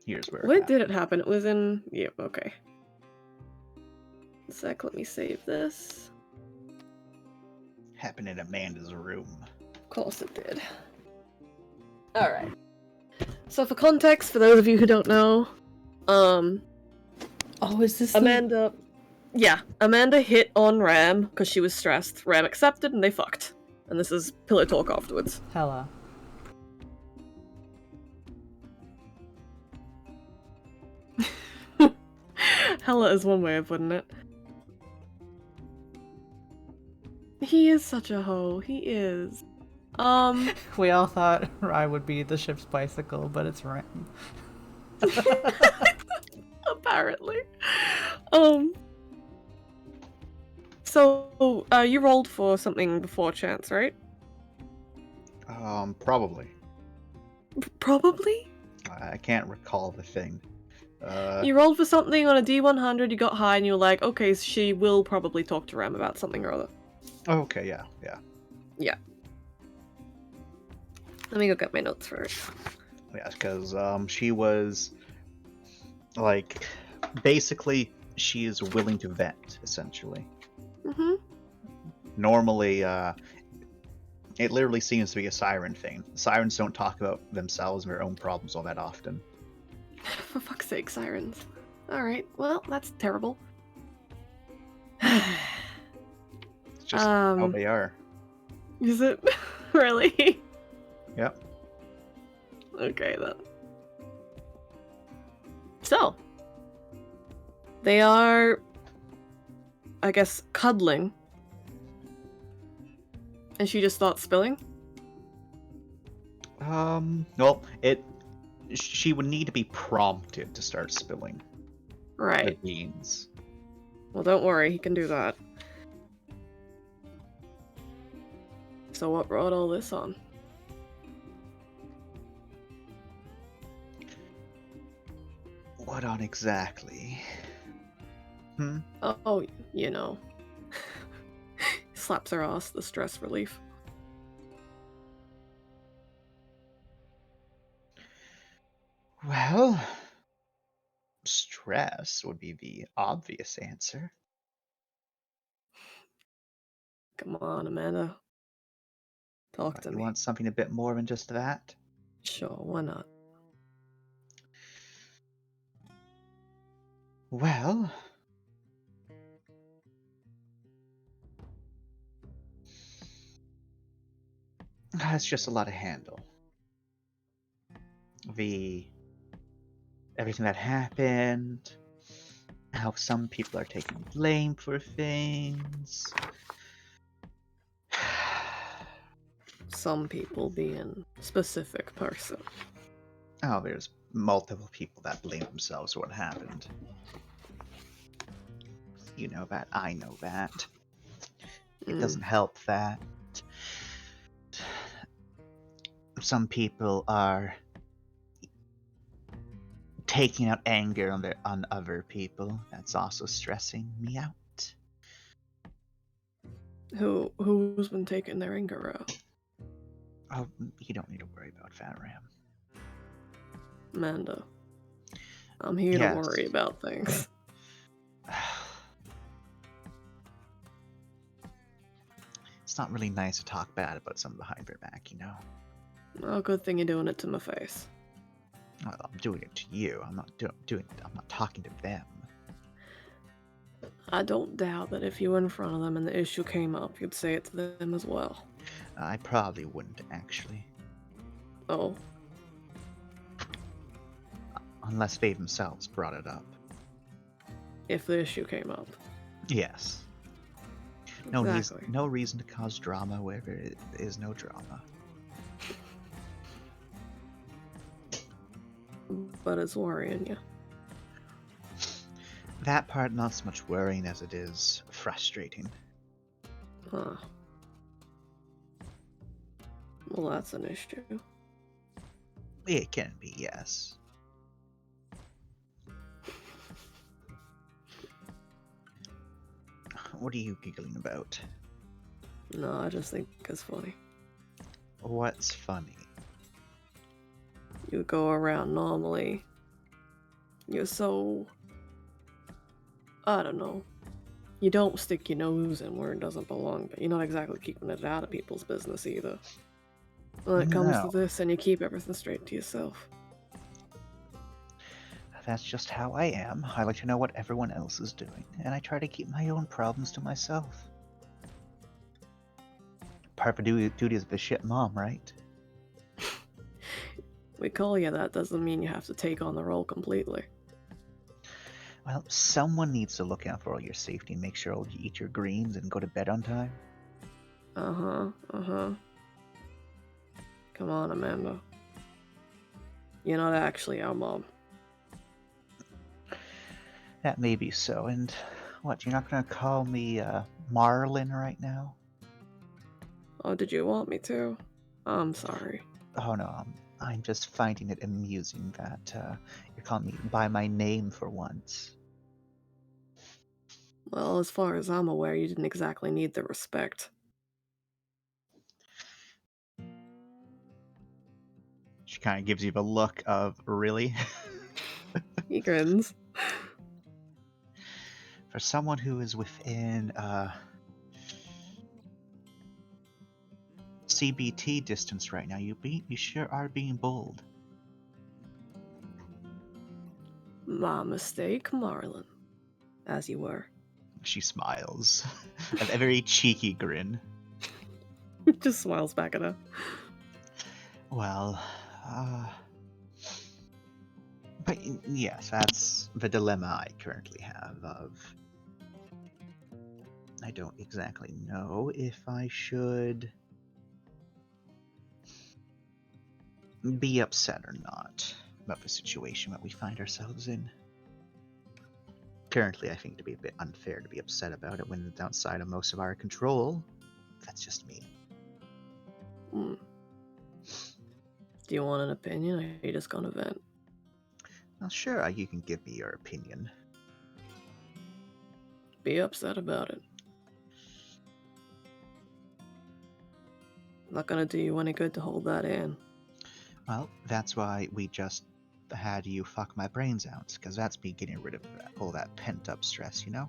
Here's where it Where happened. did it happen? It was in... Yep, okay. A sec, let me save this. Happened in Amanda's room. Of course it did. Alright. So for context, for those of you who don't know, Oh, is this Amanda... Yeah, Amanda hit on Ram because she was stressed. Ram accepted and they fucked. And this is pillow talk afterwards. Hella. Hella is one way of putting it. He is such a hoe. He is. We all thought Rye would be the ship's bicycle, but it's Ram. Apparently. So, you rolled for something before chance, right? Probably. Probably? I can't recall the thing. You rolled for something on a D100, you got high, and you were like, okay, so she will probably talk to Ram about something or other. Okay, yeah. Yeah. Let me go get my notes for it. Yeah, because she was, like, basically, she is willing to vent, essentially. Mm-hmm. Normally, it literally seems to be a siren thing. Sirens don't talk about themselves and their own problems all that often. For fuck's sake, sirens. Alright, well, that's terrible. It's just how they are. Is it? Really? Yep. Okay, then. So, they are, I guess, cuddling. And she just starts spilling? Well, she would need to be prompted to start spilling the Right. beans. Well, don't worry, he can do that. So what brought all this on? What on exactly? Oh, you know. Slaps her ass, the stress relief. Well, stress would be the obvious answer. Come on, Amanda. Talk to You me. want something a bit more than just that? Sure, why not? Well, it's just a lot to handle. Everything that happened, how some people are taking blame for things. Some people being specific person. Oh, there's multiple people that blame themselves for what happened. You know that, I know that. It doesn't help that some people are taking out anger on other people. That's also stressing me out. Who's been taking their anger out? Oh, you don't need to worry about that, Ram. Amanda. I'm here to worry about things. It's not really nice to talk bad about someone behind their back, you know? Well, good thing you're doing it to my face. Well, I'm doing it to you. I'm not talking to them. I don't doubt that if you were in front of them and the issue came up, you'd say it to them as well. I probably wouldn't, actually. Oh. Unless they themselves brought it up. If the issue came up. Yes. Exactly. No reason to cause drama where there is no drama. But it's worrying you. That part not so much worrying as it is frustrating. Huh. Well, that's an issue. It can be, yes. What are you giggling about? No, I just think it's funny. What's funny? You go around normally You're so... I don't know. You don't stick your nose in where it doesn't belong, but you're not exactly keeping it out of people's business either. When it comes to No. this, and you keep everything straight to yourself. That's just how I am. I like to know what everyone else is doing, and I try to keep my own problems to myself. Part of the duty of a shit mom, right? We call you that doesn't mean you have to take on the role completely. Well, someone needs to look out for all your safety and make sure you eat your greens and go to bed on time. Uh-huh. Come on, Amanda. You're not actually our mom. That may be so, and what, you're not gonna call me, Marlin right now? Oh, did you want me to? I'm sorry. Oh no, I'm just finding it amusing that, you're calling me by my name for once. Well, as far as I'm aware, you didn't exactly need the respect. She kind of gives you the look of, really? He grins. For someone who is within, CBT distance right now, you sure are being bold. My mistake, Marlin. As you were. She smiles. A very cheeky grin. Just smiles back at her. Well, but yes, that's the dilemma I currently have of... I don't exactly know if I should be upset or not about the situation that we find ourselves in. Currently, I think it'd be a bit unfair to be upset about it when it's outside of most of our control. That's just me. Do you want an opinion, or are you just gonna vent? Well, sure, you can give me your opinion. Be upset about it. Not gonna do you any good to hold that in. Well, that's why we just had you fuck my brains out, because that's me getting rid of all that pent-up stress, you know?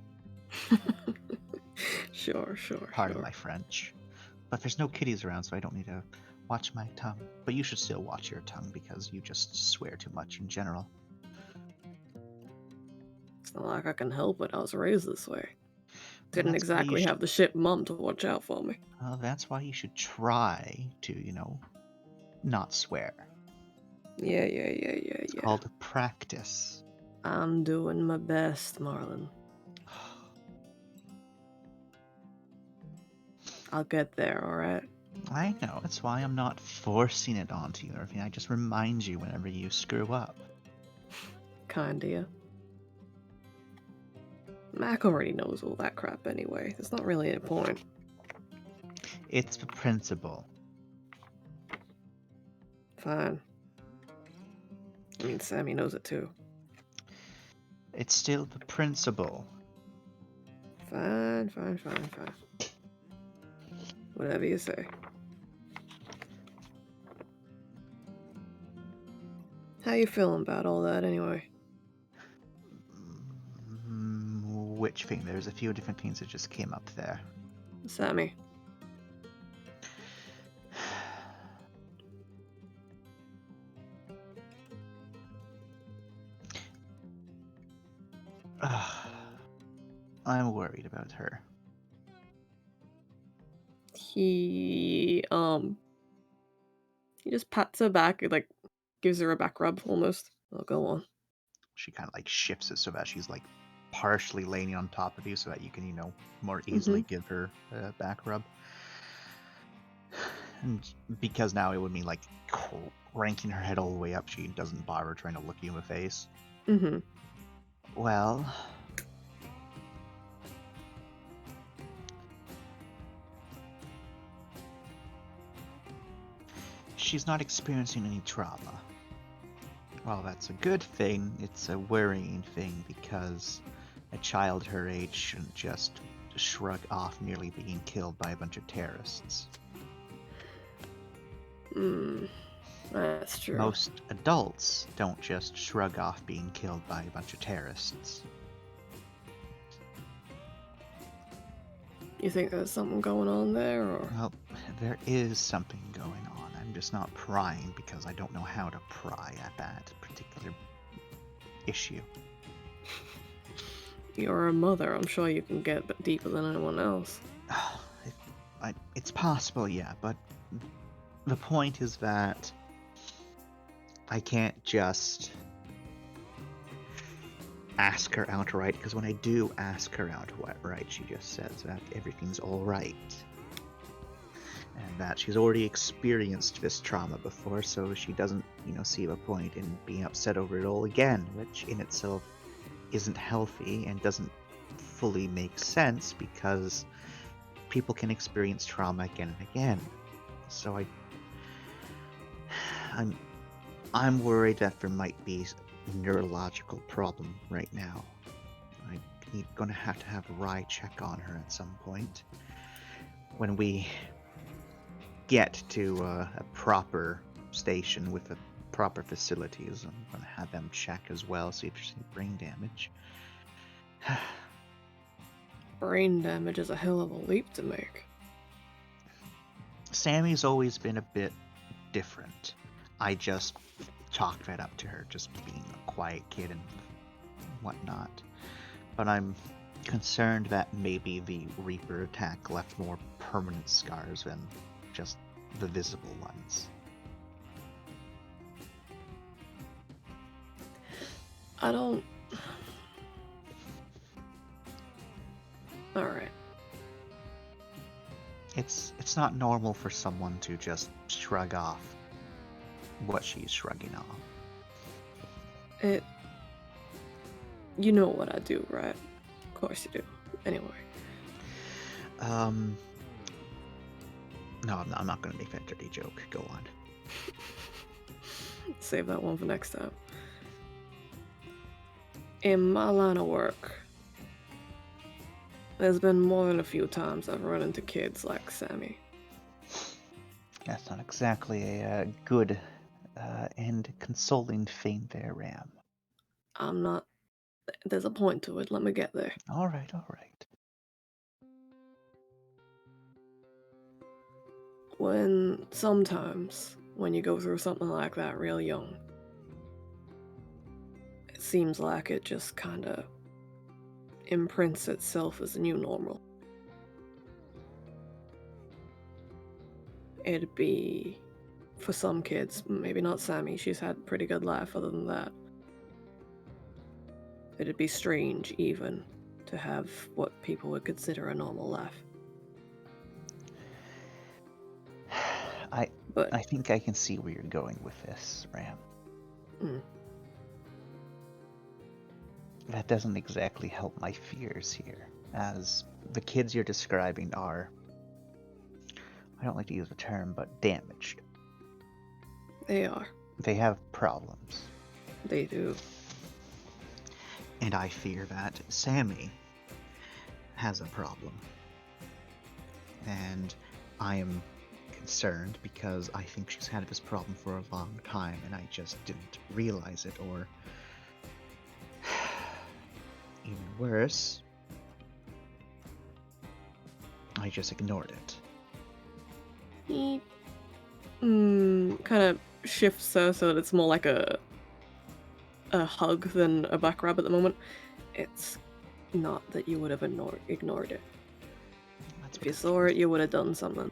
Sure. Pardon my French. But there's no kitties around, so I don't need to watch my tongue. But you should still watch your tongue, because you just swear too much in general. It's not like I can help it. I was raised this way. Didn't That's why you exactly have the shit mum to watch out for me. Well, that's why you should try to, not swear. Yeah. It's called practice. I'm doing my best, Marlin. I'll get there, alright? I know, that's why I'm not forcing it onto you or anything. I just remind you whenever you screw up. Kinda, yeah. Mac already knows all that crap anyway. There's not really any point. It's the principle. Fine. I mean, Sammy knows it too. It's still the principle. Fine. Whatever you say. How you feeling about all that anyway? Which thing? There's a few different things that just came up there. Sammy. I'm worried about her. He just pats her back, like gives her a back rub almost. Oh, go on. She kind of like shifts it so that she's like partially laying on top of you so that you can, more easily give her a back rub. And because now it would mean like cranking her head all the way up, she doesn't bother trying to look you in the face. Well, she's not experiencing any trauma. Well, that's a good thing. It's a worrying thing because a child her age shouldn't just shrug off nearly being killed by a bunch of terrorists. That's true. Most adults don't just shrug off being killed by a bunch of terrorists. You think there's something going on there, or Well, there is something going on. I'm just not prying because I don't know how to pry at that particular issue. you're a mother? I'm sure you can get a bit deeper than anyone else. It's possible, yeah, but the point is that I can't just ask her outright, because when I do ask her outright, she just says that everything's alright. And that she's already experienced this trauma before, so she doesn't, see the point in being upset over it all again, which in itself isn't healthy and doesn't fully make sense because people can experience trauma again and again. So I'm worried that there might be a neurological problem right now. I'm gonna have to have Rai check on her at some point. When we get to a proper station with a proper facilities, I'm gonna have them check as well, see if there's any brain damage. Brain damage is a hell of a leap to make. Sammy's always been a bit different. I just chalked that up to her just being a quiet kid and whatnot. But I'm concerned that maybe the Reaper attack left more permanent scars than just the visible ones. I don't... Alright. It's not normal for someone to just shrug off what she's shrugging off. You know what I do, right? Of course you do. Anyway. No, I'm not gonna make that dirty joke. Go on. Save that one for next time. In my line of work, there's been more than a few times I've run into kids like Sammy. That's not exactly a good and consoling thing there, Ram. I'm not... There's a point to it. Let me get there. All right. Sometimes, when you go through something like that real young, it seems like it just kinda imprints itself as the new normal. It'd be, for some kids, maybe not Sammy, she's had a pretty good life other than that. It'd be strange, even, to have what people would consider a normal life. I think I can see where you're going with this, Ram. That doesn't exactly help my fears here, as the kids you're describing are, I don't like to use the term, but damaged. They are. They have problems. They do. And I fear that Sammy has a problem. And I am concerned because I think she's had this problem for a long time and I just didn't realize it, or even worse, I just ignored it. He kind of shifts her so that it's more like a hug than a back rub at the moment. It's not that you would have ignored it. That's If you saw it, you would have done something.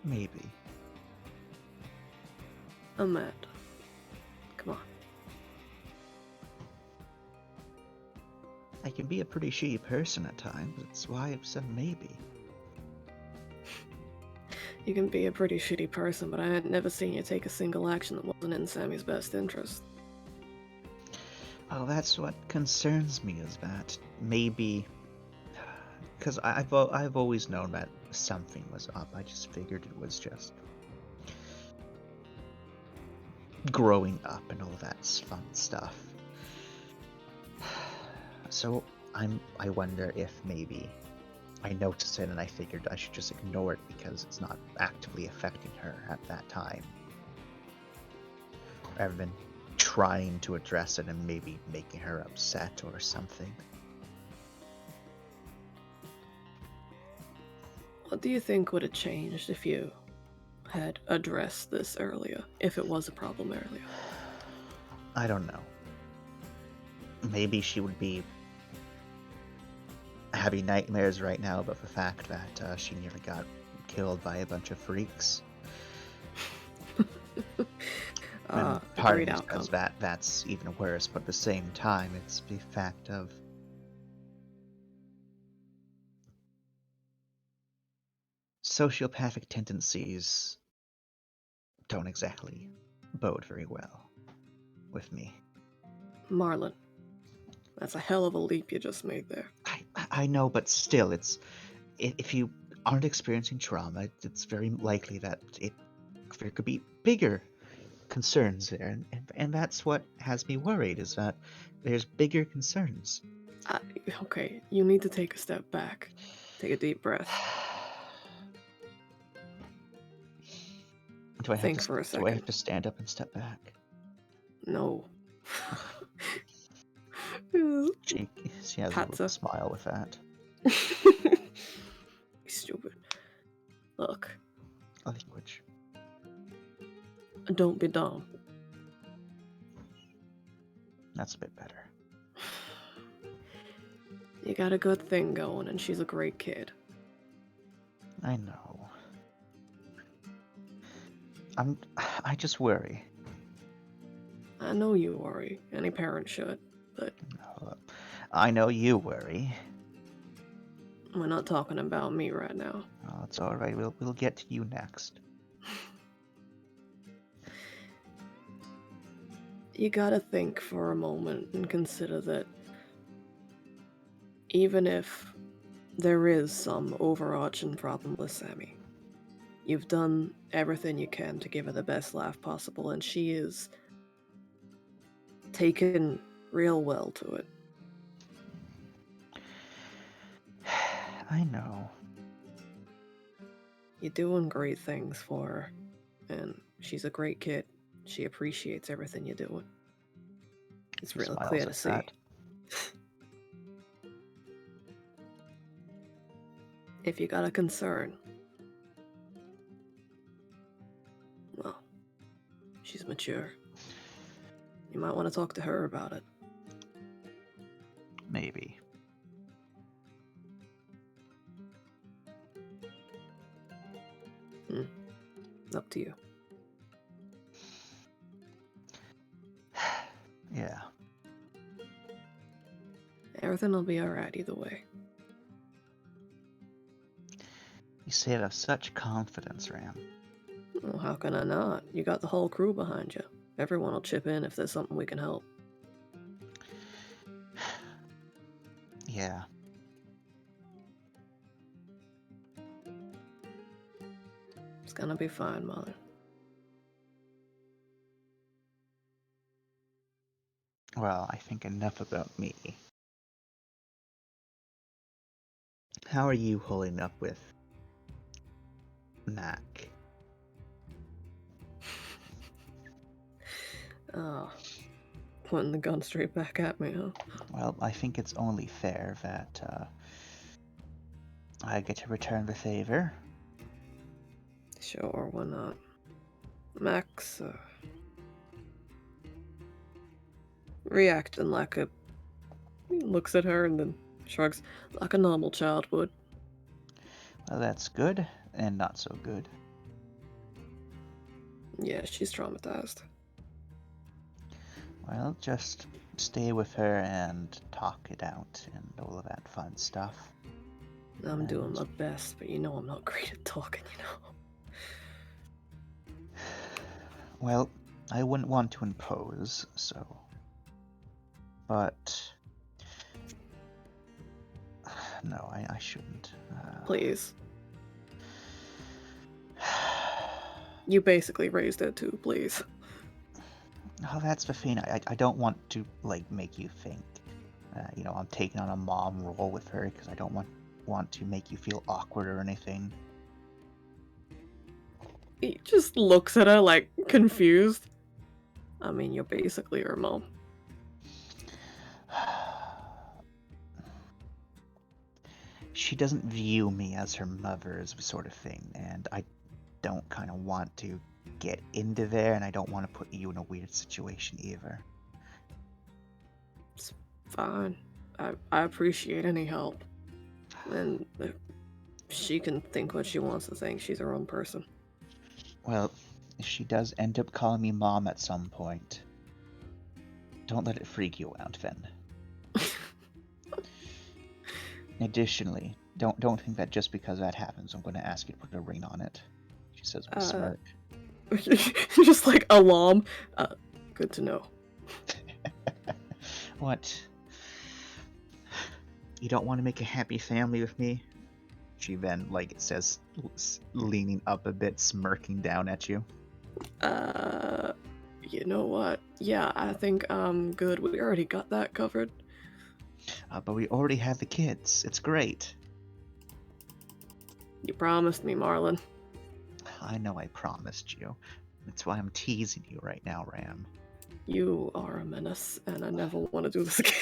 Maybe. Amanda, come on. I can be a pretty shitty person at times. That's why I've said maybe. You can be a pretty shitty person, but I had never seen you take a single action that wasn't in Sammy's best interest. Well, that's what concerns me, is that maybe... Because I've always known that something was up. I just figured it was just growing up and all that fun stuff. So I wonder if maybe I noticed it and I figured I should just ignore it because it's not actively affecting her at that time. Rather than trying to address it and maybe making her upset or something. What do you think would have changed if you had addressed this earlier, if it was a problem earlier? I don't know. Maybe she would be having nightmares right now about the fact that she nearly got killed by a bunch of freaks. And part of Agreed me outcome. says that's even worse, but at the same time, it's the fact of sociopathic tendencies don't exactly bode very well with me. Marlon, that's a hell of a leap you just made there. I know, but still, it's if you aren't experiencing trauma, it's very likely that there could be bigger concerns there, and that's what has me worried, is that there's bigger concerns. Okay, you need to take a step back. Take a deep breath. Do I have Think to for a do I have second. to stand up and step back? No. She has a little Patza. smile with that. Stupid. Look, Language. don't be dumb. That's a bit better. You got a good thing going, and she's a great kid. I know. I just worry. I know you worry. Any parent should, but I know you worry. we're not talking about me right now. Oh, it's all right. We'll get to you next. You gotta think for a moment and consider that even if there is some overarching problem with Sammy, you've done everything you can to give her the best life possible, and she is taken real well to it. I know. You're doing great things for her, and she's a great kid. She appreciates everything you're doing. It's real Smiles clear to at see. that. If you got a concern, well, she's mature. You might want to talk to her about it. Maybe. Up to you. Yeah. Everything will be alright either way. You say it with such confidence, Ram. Well, how can I not? You got the whole crew behind you. Everyone will chip in if there's something we can help. Yeah. It's gonna be fine, Mother. Well, I think enough about me. How are you holding up with Mac? Oh, pointing the gun straight back at me, huh? Well, I think it's only fair that I get to return the favor. Sure, why not? Max, reacting like a... looks at her and then shrugs, like a normal child would. Well, that's good and not so good. Yeah, she's traumatized. Well, just stay with her and talk it out and all of that fun stuff. I'm doing my best, but you know I'm not great at talking, you know? Well, I wouldn't want to impose, so... But... No, I shouldn't. Please. You basically raised it too, please. Oh, that's the thing. I don't want to, like, make you think I'm taking on a mom role with her because I don't want to make you feel awkward or anything. He just looks at her like confused. I mean, you're basically her mom. She doesn't view me as her mother, sort of thing, and I don't kind of want to get into there, and I don't want to put you in a weird situation either. It's fine. I appreciate any help. And she can think what she wants to think. She's her own person. Well, if she does end up calling me mom at some point, don't let it freak you out, then. Additionally, don't think that just because that happens, I'm going to ask you to put a ring on it. She says with a smirk. Just like alarm. Good to know. What? You don't want to make a happy family with me? She then, like it says, leaning up a bit, smirking down at you. You know what? Yeah, I think I'm good. We already got that covered. But we already have the kids. It's great. You promised me, Marlon. I know I promised you. That's why I'm teasing you right now, Ram. You are a menace, and I never want to do this again.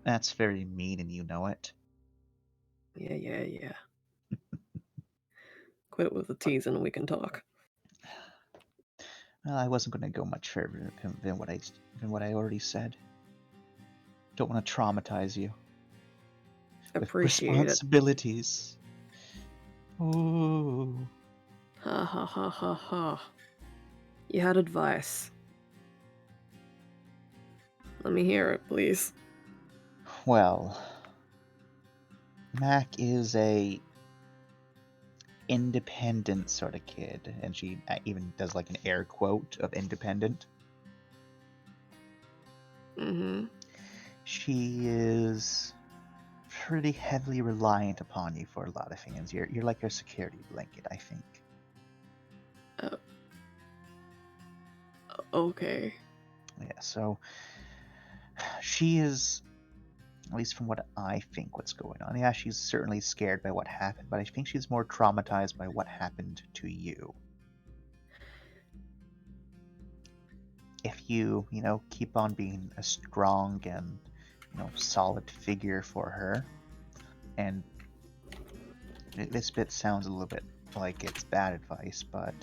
That's very mean, and you know it. Yeah. Quit with the teasing and we can talk. Well, I wasn't going to go much further than what I already said. Don't want to traumatize you. Appreciate with responsibilities. Ooh. Ha. You had advice. Let me hear it, please. Well, Mac is a independent sort of kid, and she even does like an air quote of independent. Mm-hmm. She is pretty heavily reliant upon you for a lot of things. You're like her security blanket, I think. Okay. Yeah, so she is, at least from what I think what's going on. Yeah, she's certainly scared by what happened, but I think she's more traumatized by what happened to you. If you, keep on being a strong and, solid figure for her, and this bit sounds a little bit like it's bad advice, but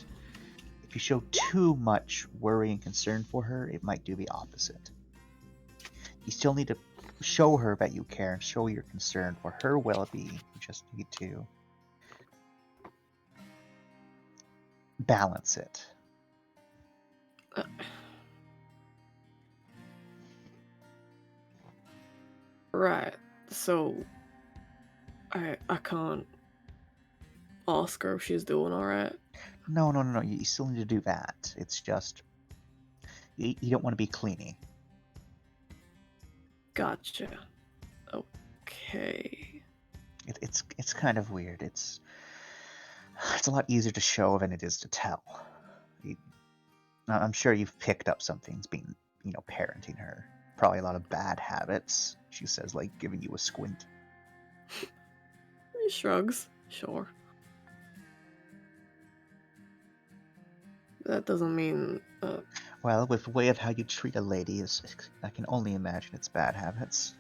if you show too much worry and concern for her, it might do the opposite. You still need to show her that you care and show your concern for her well-being. You just need to balance it. Right. So I can't ask her if she's doing alright. No. You still need to do that. It's just you don't want to be cleany. Gotcha. Okay. It's kind of weird. It's a lot easier to show than it is to tell. I'm sure you've picked up some things being, parenting her. Probably a lot of bad habits. She says, like giving you a squint. He shrugs. Sure. That doesn't mean. Well, with the way of how you treat a lady, I can only imagine it's bad habits.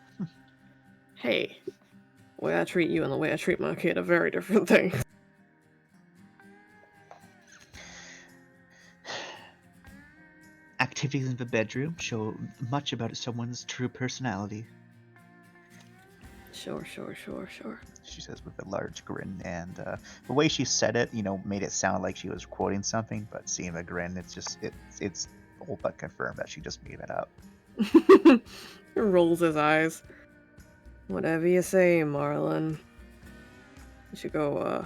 Hey, the way I treat you and the way I treat my kid are very different things. Activities in the bedroom show much about someone's true personality. Sure. She says with a large grin, and the way she said it, made it sound like she was quoting something, but seeing the grin, it's all but confirmed that she just made it up. He rolls his eyes. Whatever you say, Marlon. You should go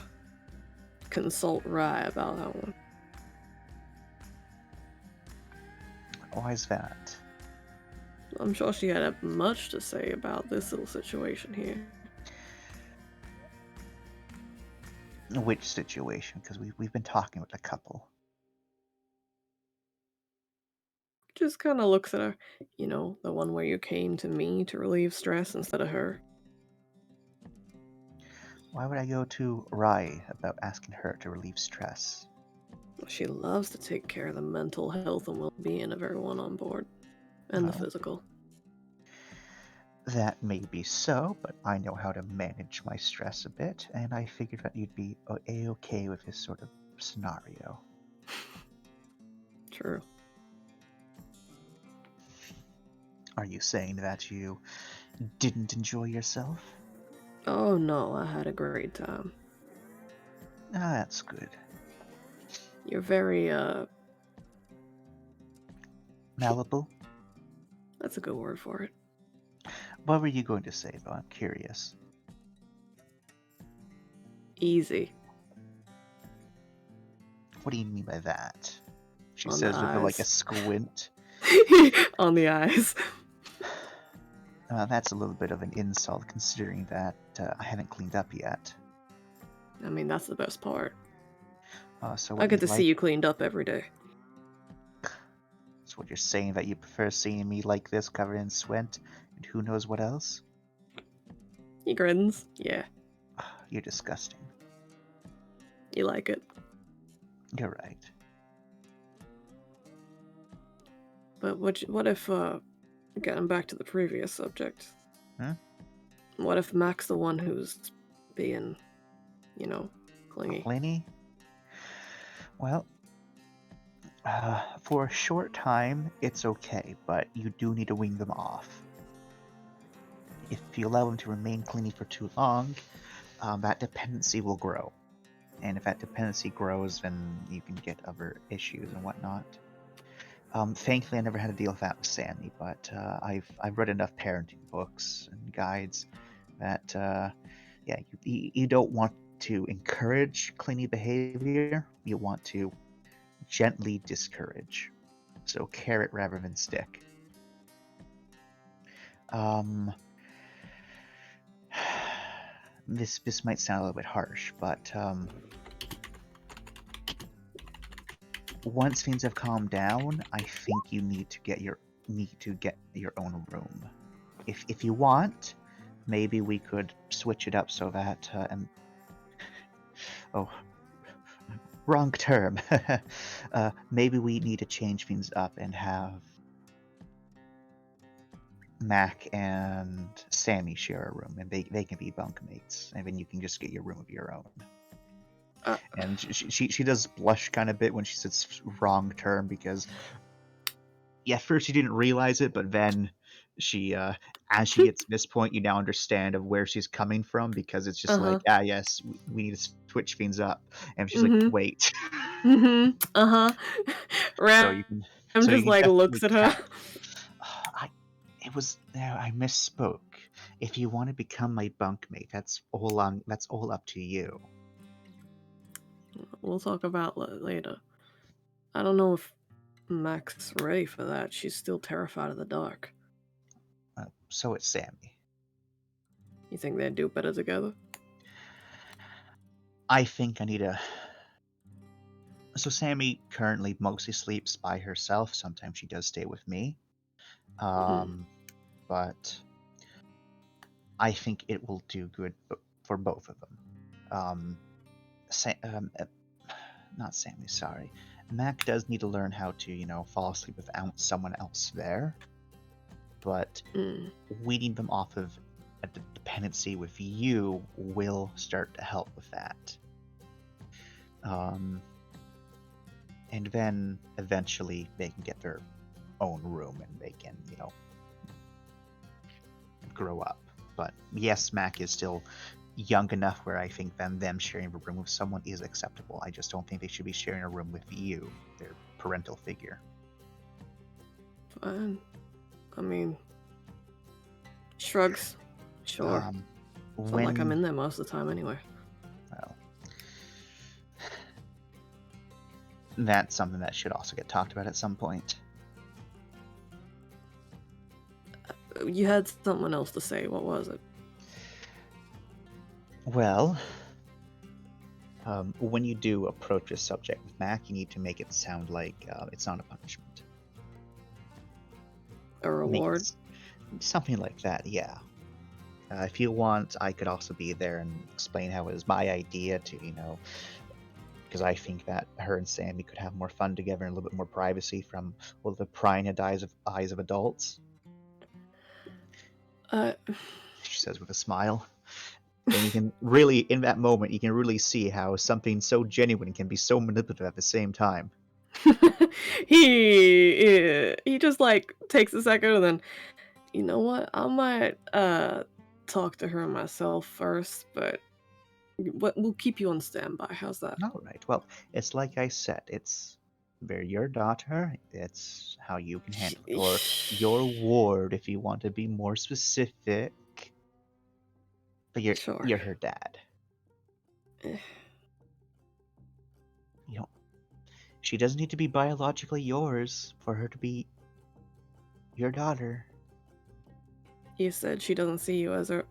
consult Rye about that one. Why is that? I'm sure she had much to say about this little situation here. Which situation? Because we've been talking with a couple. Just kind of looks at her. You know, the one where you came to me to relieve stress instead of her. Why would I go to Rai about asking her to relieve stress? She loves to take care of the mental health and well-being of everyone on board, and the Well, physical. that may be so, but I know how to manage my stress a bit, and I figured that you'd be a-okay with this sort of scenario. True. Are you saying that you didn't enjoy yourself? Oh no, I had a great time. Ah, that's good. You're very, Malleable? that's a good word for it. What were you going to say, though? I'm curious. Easy. What do you mean by that? She On the says with like a eyes. squint. On the eyes. That's a little bit of an insult, considering that I haven't cleaned up yet. I mean, that's the best part. So I what get you to see like? you cleaned up every day. So what you're saying, that you prefer seeing me like this, covered in sweat, and who knows what else? He grins. Yeah, You're disgusting. you like it. You're right. But what if, getting back to the previous subject, Hmm? what if Mac's the one who's being, clingy? Lenny? Well, for a short time, it's okay, but you do need to wean them off. If you allow them to remain clingy for too long, that dependency will grow. And if that dependency grows, then you can get other issues and whatnot. Thankfully, I never had to deal with that with Sammy, but I've read enough parenting books and guides that you don't want to encourage clingy behavior. You want to gently discourage. So carrot rather than stick. This might sound a little bit harsh, but once things have calmed down, I think you need to get your own room. If you want, maybe we could switch it up so that wrong term. Maybe we need to change things up and have Mac and Sammy share a room, and they can be bunkmates, and then you can just get your room of your own. And she does blush kind of bit when she says wrong term, because first she didn't realize it, but then she as she gets to this point, you now understand of where she's coming from, because it's just like, yes, we need to switch things up, and she's like, wait. So So I'm just like looks at her. I misspoke. If you want to become my bunkmate, that's all up to you. We'll talk about it later. I don't know if Mac's ready for that. She's still terrified of the dark. So is Sammy. You think they'd do better together? I think I need a... So Sammy currently mostly sleeps by herself. Sometimes she does stay with me. But I think it will do good for both of them. Not Sammy, sorry. Mac does need to learn how to, fall asleep without someone else there. But weeding them off of a dependency with you will start to help with that. And then eventually they can get their own room and they can, grow up. But yes, Mac is still young enough where I think them sharing a room with someone is acceptable. I just don't think they should be sharing a room with you, their parental figure. Fine. I mean, shrugs. Sure. It's not like I'm in there most of the time anyway. Well, that's something that should also get talked about at some point. You had something else to say. What was it? Well, when you do approach a subject with Mac, you need to make it sound like it's not a punishment. A reward? Something like that, yeah. If you want, I could also be there and explain how it was my idea to, because I think that her and Sammy could have more fun together and a little bit more privacy from all the prying at eyes of adults. Uh, She says with a smile. And you can really, in that moment, you can really see how something so genuine can be so manipulative at the same time. he just like takes a second and then, you know what? I might talk to her myself first, but we'll keep you on standby. How's that? All right. Well, it's like I said, they're your daughter. It's how you can handle it, or your ward, if you want to be more specific. But Sure. you're her dad. Eh. She doesn't need to be biologically yours for her to be your daughter. You said she doesn't see you as her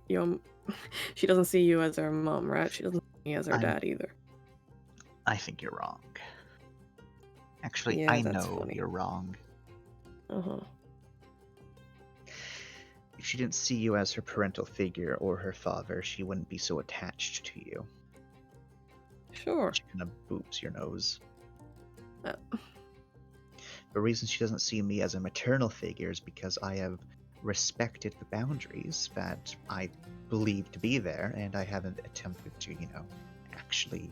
she doesn't see you as her mom, right? She doesn't see me as her dad either. I think you're wrong. Actually, Yeah, I that's know funny. you're wrong. Uh-huh. If she didn't see you as her parental figure or her father, she wouldn't be so attached to you. Sure. She kind of boops your nose. Uh. The reason she doesn't see me as a maternal figure is because I have respected the boundaries that I believe to be there, and I haven't attempted to, actually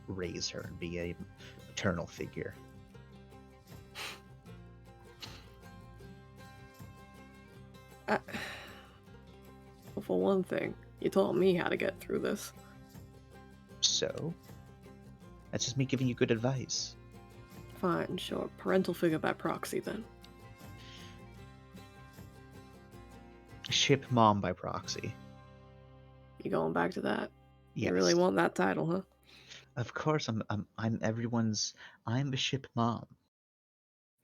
raise her and be a maternal figure. Well, for one thing, you taught me how to get through this. So, that's just me giving you good advice. Fine, sure. Parental figure by proxy, then. Ship mom by proxy. You going back to that? Yes. You really want that title, huh? Of course, I'm the ship mom.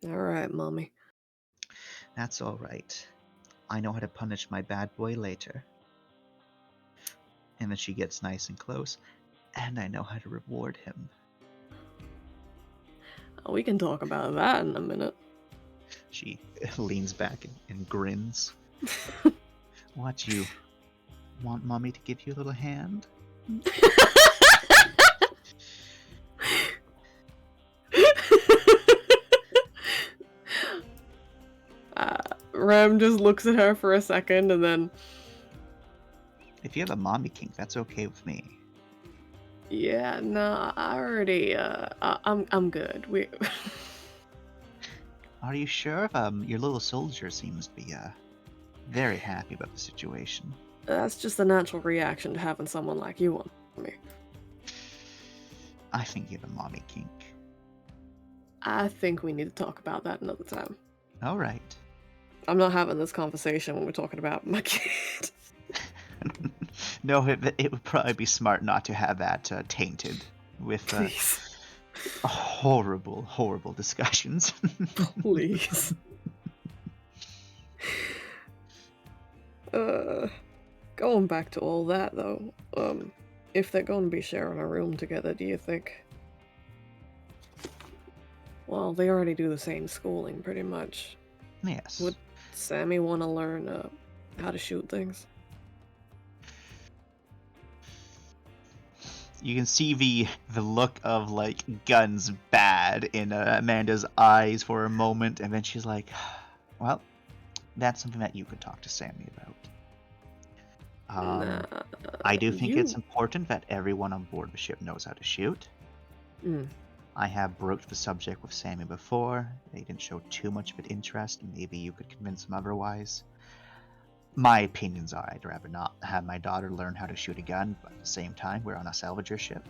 All right, mommy. That's all right. I know how to punish my bad boy later. And then she gets nice and close, and I know how to reward him. Oh, we can talk about that in a minute. She leans back and grins. What, you want mommy to give you a little hand? Rem just looks at her for a second and then... If you have a mommy kink, that's okay with me. Yeah, no, I already, I'm good. Are you sure? Your little soldier seems to be, very happy about the situation. That's just a natural reaction to having someone like you on me. I think you have a mommy kink. I think we need to talk about that another time. All right. I'm not having this conversation when we're talking about my kid. No, it would probably be smart not to have that tainted with horrible, horrible discussions. Please. Going back to all that though, if they're going to be sharing a room together, do you think? Well, they already do the same schooling, pretty much. Yes. Would Sammy want to learn how to shoot things? You can see the look of like guns bad in Amanda's eyes for a moment, and then she's like, "Well, that's something that you could talk to Sammy about." I do think it's important that everyone on board the ship knows how to shoot. I have broached the subject with Sammy before. They didn't show too much of an interest. Maybe you could convince them otherwise. My opinions are I'd rather not have my daughter learn how to shoot a gun, but at the same time, we're on a salvager ship.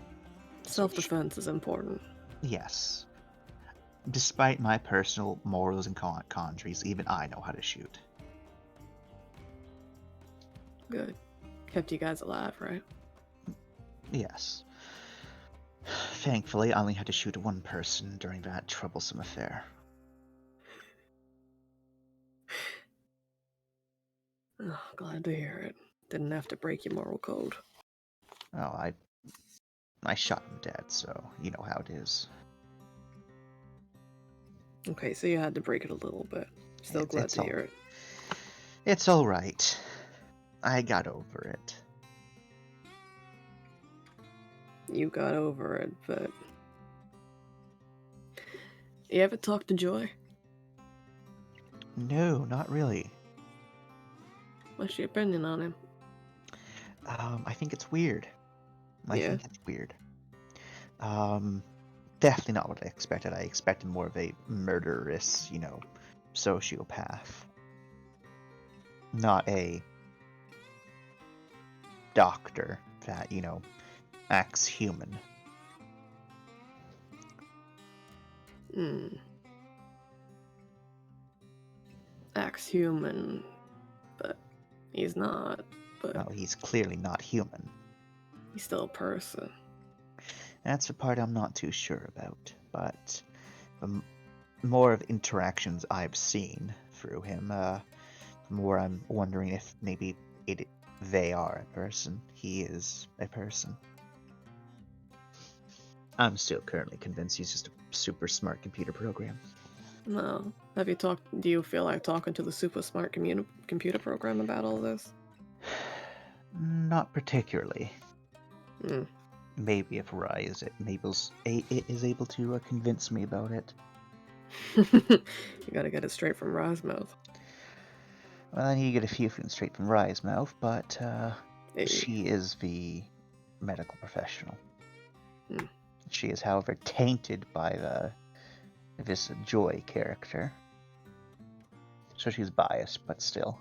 Self-defense is important. Yes. Despite my personal morals and quandaries, even I know how to shoot. Good. Kept you guys alive, right? Yes. Thankfully, I only had to shoot one person during that troublesome affair. Oh, glad to hear it. Didn't have to break your moral code. Oh, I shot him dead, so you know how it is. Okay, so you had to break it a little bit. Still glad to hear it. It's all right. I got over it. You got over it, but you ever talk to Joy? No, not really. What's your opinion on him? I think it's weird. I Yeah. think it's weird. Definitely not what I expected. I expected more of a murderous, sociopath. Not a doctor that, acts human. Acts human, but he's not. But No, he's clearly not human. he's still a person. That's the part I'm not too sure about, but the more of interactions I've seen through him, the more I'm wondering if maybe they are a person. He is a person. I'm still currently convinced he's just a super smart computer program. No. Have you talked? Do you feel like talking to the super smart computer program about all this? Not particularly. Hmm. Maybe if Rai is able to convince me about it. You gotta get it straight from Ra's mouth. Well, I need to get a few things straight from Rai's mouth, but Hey. she is the medical professional. Hmm. She is, however, tainted by this Joy character. So she's biased, but still.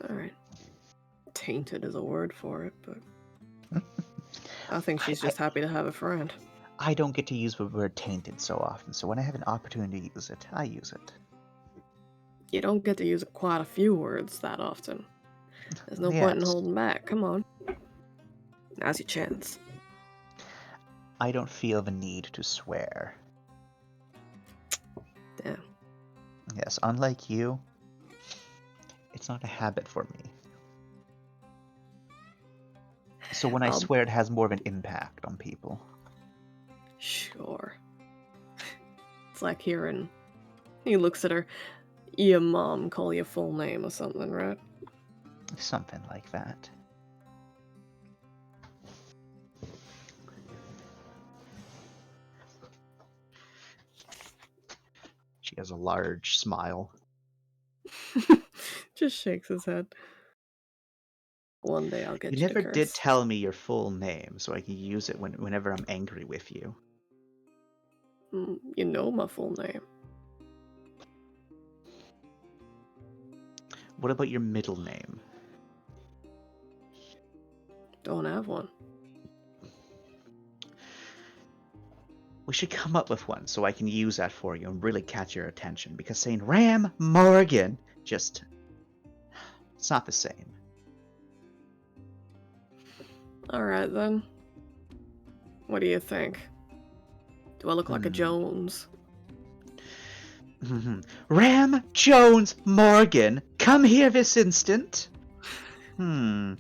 Alright. Tainted is a word for it, but I think she's just happy to have a friend. I don't get to use the word tainted so often, so when I have an opportunity to use it, I use it. You don't get to use quite a few words that often. There's no point in Yes. holding back. Come on. Now's your chance. I don't feel the need to swear. Damn. Yes, unlike you, it's not a habit for me. So when I swear, it has more of an impact on people. Sure. It's like hearing... He looks at her. Your mom call your full name or something, right? Something like that. She has a large smile. Just shakes his head. One day I'll get you You never to curse. did tell me your full name, so I can use it whenever I'm angry with you. You know my full name. What about your middle name? Don't have one. We should come up with one so I can use that for you and really catch your attention, because saying Ram Morgan it's not the same. Alright then. What do you think? Do I look like a Jones? Ram Jones Morgan, come here this instant. She kind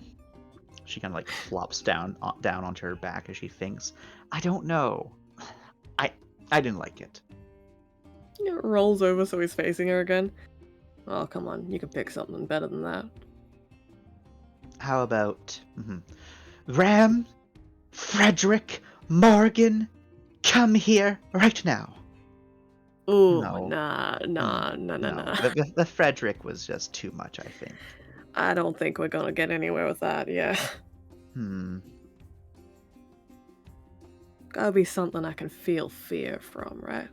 of like flops down onto her back as she thinks. I don't know. I didn't like it. He rolls over so he's facing her again. Oh, come on. You can pick something better than that. How about Ram Frederick Morgan, come here right now. Ooh, No. nah. The Frederick was just too much, I think. I don't think we're gonna get anywhere with that, yeah. Gotta be something I can feel fear from, right?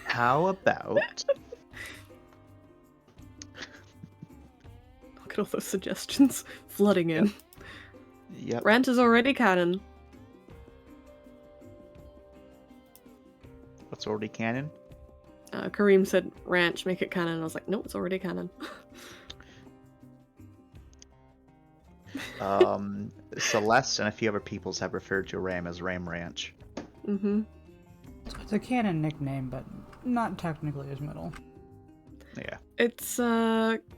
How about... Look at all those suggestions flooding in. Yep. Rant is already canon. What's already canon? Kareem said ranch, make it canon. I was like, no, it's already canon. Celeste and a few other peoples have referred to Ram as Ram Ranch. So it's a canon nickname, but not technically his middle. Yeah. It's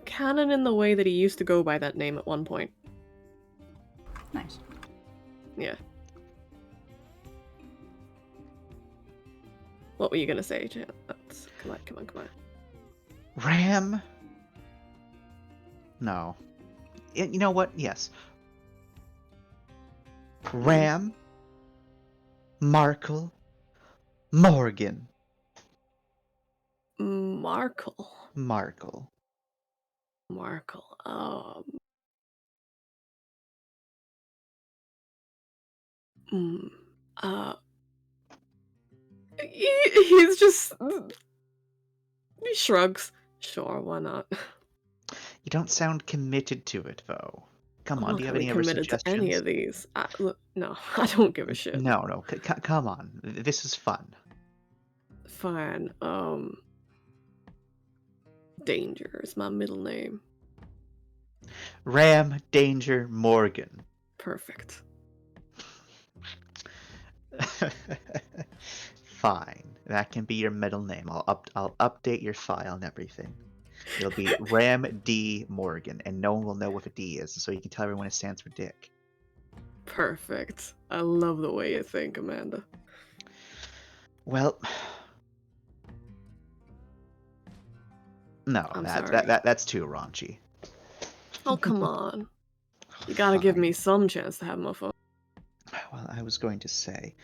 canon in the way that he used to go by that name at one point. Nice. Yeah. What were you gonna say, Jan? Come on. Ram? No. You know what? Yes. Ram, Markle, Morgan. Markle. Markle. Mm, uh, he's just he shrugs. Sure, why not? You don't sound committed to it, though. Come I'm on, not do you have gonna be any other committed to any suggestions? of these. Look, no, I don't give a shit. No. Come on. This is fun. Fine. Danger is my middle name. Ram Danger Morgan. Perfect. Fine. That can be your middle name. I'll update your file and everything. It'll be Ram D Morgan, and no one will know what a D is, so you can tell everyone it stands for Dick. Perfect. I love the way you think, Amanda. Well, no, I'm sorry. that's too raunchy. Oh, come on. You gotta give me some chance to have my fun. Well, I was going to say,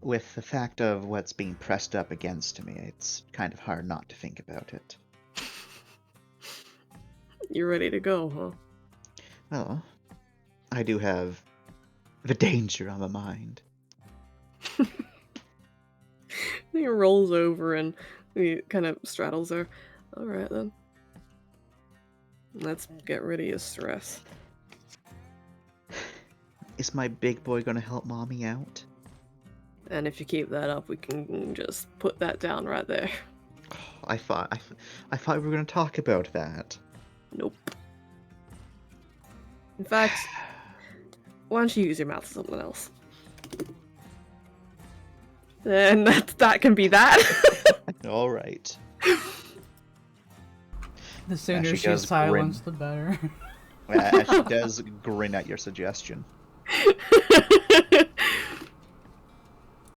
with the fact of what's being pressed up against me, it's kind of hard not to think about it. You ready to go, huh? Well, I do have the danger on my mind. He rolls over and he kind of straddles her. Alright then. Let's get rid of your stress. Is my big boy gonna help mommy out? And if you keep that up, we can just put that down right there. I thought we were gonna talk about that. Nope. In fact, why don't you use your mouth for something else? And that can be that. All right. The sooner She she's does grin. silenced, the better. She does grin at your suggestion.